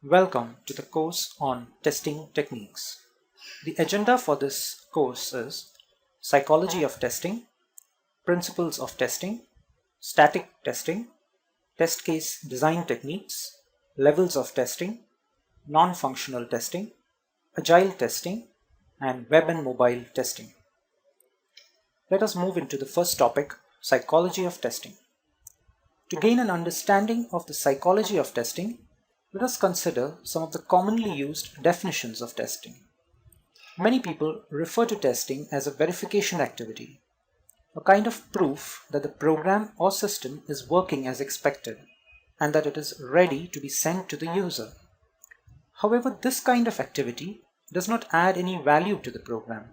Welcome to the course on testing techniques. The agenda for this course is Psychology of Testing, Principles of Testing, Static Testing, Test Case Design Techniques, Levels of Testing, Non-Functional Testing, Agile Testing, and Web and Mobile Testing. Let us move into the first topic, Psychology of Testing. To gain an understanding of the psychology of testing, let us consider some of the commonly used definitions of testing. Many people refer to testing as a verification activity, a kind of proof that the program or system is working as expected and that it is ready to be sent to the user. However, this kind of activity does not add any value to the program.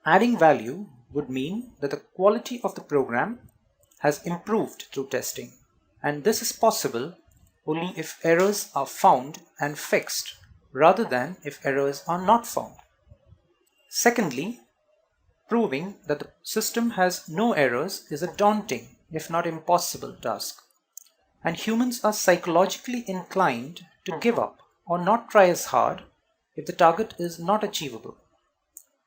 Adding value would mean that the quality of the program has improved through testing, and this is possible only if errors are found and fixed rather than if errors are not found. Secondly, proving that the system has no errors is a daunting, if not impossible task, and humans are psychologically inclined to give up or not try as hard if the target is not achievable.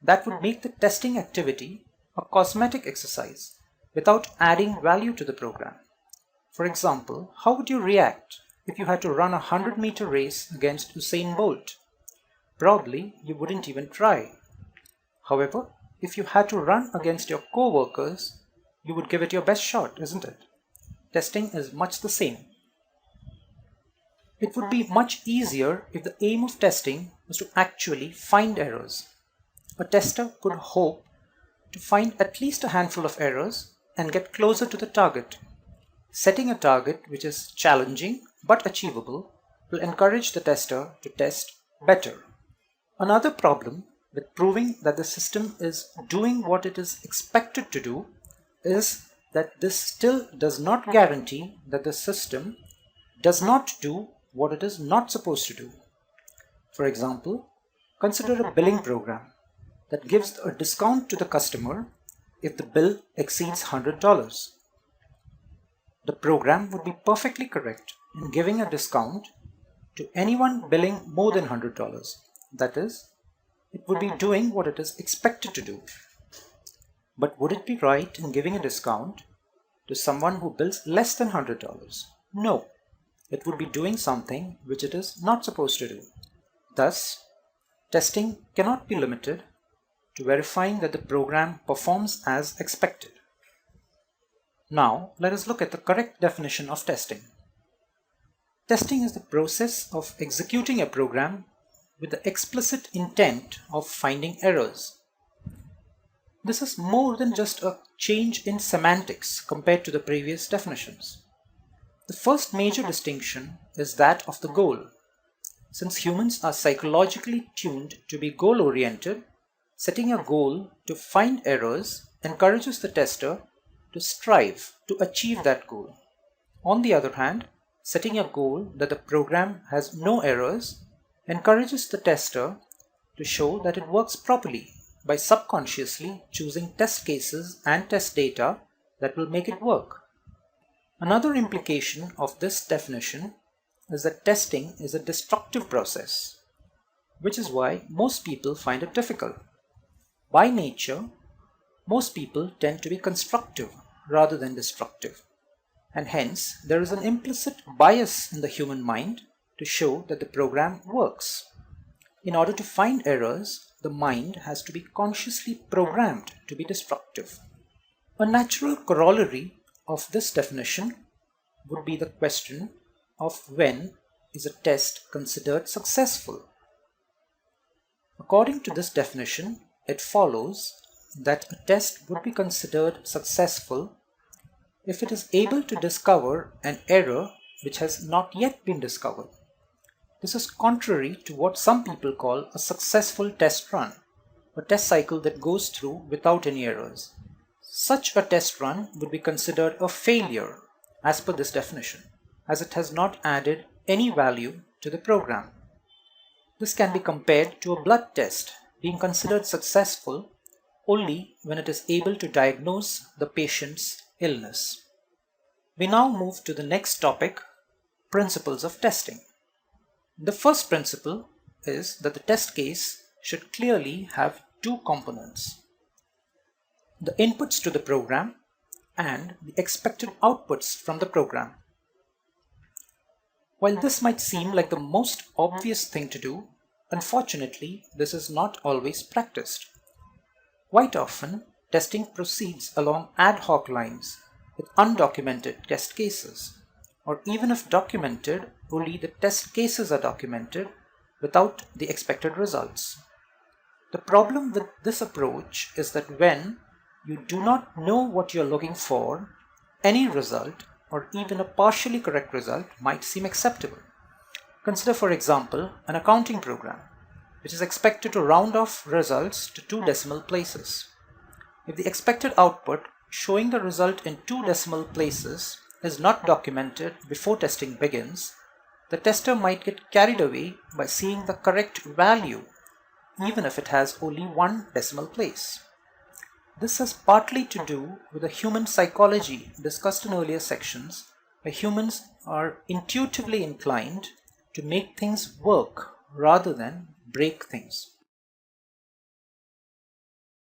That would make the testing activity a cosmetic exercise without adding value to the program. For example, how would you react if you had to run a 100-meter race against Usain Bolt? Probably you wouldn't even try. However, if you had to run against your co-workers, you would give it your best shot, isn't it? Testing is much the same. It would be much easier if the aim of testing was to actually find errors. A tester could hope to find at least a handful of errors and get closer to the target. Setting a target which is challenging but achievable will encourage the tester to test better. Another problem with proving that the system is doing what it is expected to do is that this still does not guarantee that the system does not do what it is not supposed to do. For example, consider a billing program that gives a discount to the customer if the bill exceeds $100. The program would be perfectly correct in giving a discount to anyone billing more than $100. That is, it would be doing what it is expected to do. But would it be right in giving a discount to someone who bills less than $100? No, it would be doing something which it is not supposed to do. Thus, testing cannot be limited to verifying that the program performs as expected. Now, let us look at the correct definition of testing. Testing is the process of executing a program with the explicit intent of finding errors. This is more than just a change in semantics compared to the previous definitions. The first major distinction is that of the goal. Since humans are psychologically tuned to be goal-oriented, setting a goal to find errors encourages the tester to strive to achieve that goal. On the other hand, setting a goal that the program has no errors encourages the tester to show that it works properly by subconsciously choosing test cases and test data that will make it work. Another implication of this definition is that testing is a destructive process, which is why most people find it difficult. By nature, most people tend to be constructive rather than destructive, and hence there is an implicit bias in the human mind to show that the program works. In order to find errors, the mind has to be consciously programmed to be destructive. A natural corollary of this definition would be the question of when is a test considered successful. According to this definition, it follows that a test would be considered successful if it is able to discover an error which has not yet been discovered. This is contrary to what some people call a successful test run, a test cycle that goes through without any errors. Such a test run would be considered a failure as per this definition, as it has not added any value to the program. This can be compared to a blood test being considered successful only when it is able to diagnose the patient's illness. We now move to the next topic, principles of testing. The first principle is that the test case should clearly have two components: the inputs to the program and the expected outputs from the program. While this might seem like the most obvious thing to do, unfortunately, this is not always practiced. Quite often, testing proceeds along ad hoc lines with undocumented test cases, or even if documented, only the test cases are documented without the expected results. The problem with this approach is that when you do not know what you're looking for, any result or even a partially correct result might seem acceptable. Consider, for example, an accounting program, which is expected to round off results to 2 decimal places. If the expected output showing the result in 2 decimal places is not documented before testing begins, the tester might get carried away by seeing the correct value, even if it has only 1 decimal place. This has partly to do with the human psychology discussed in earlier sections, where humans are intuitively inclined to make things work rather than break things.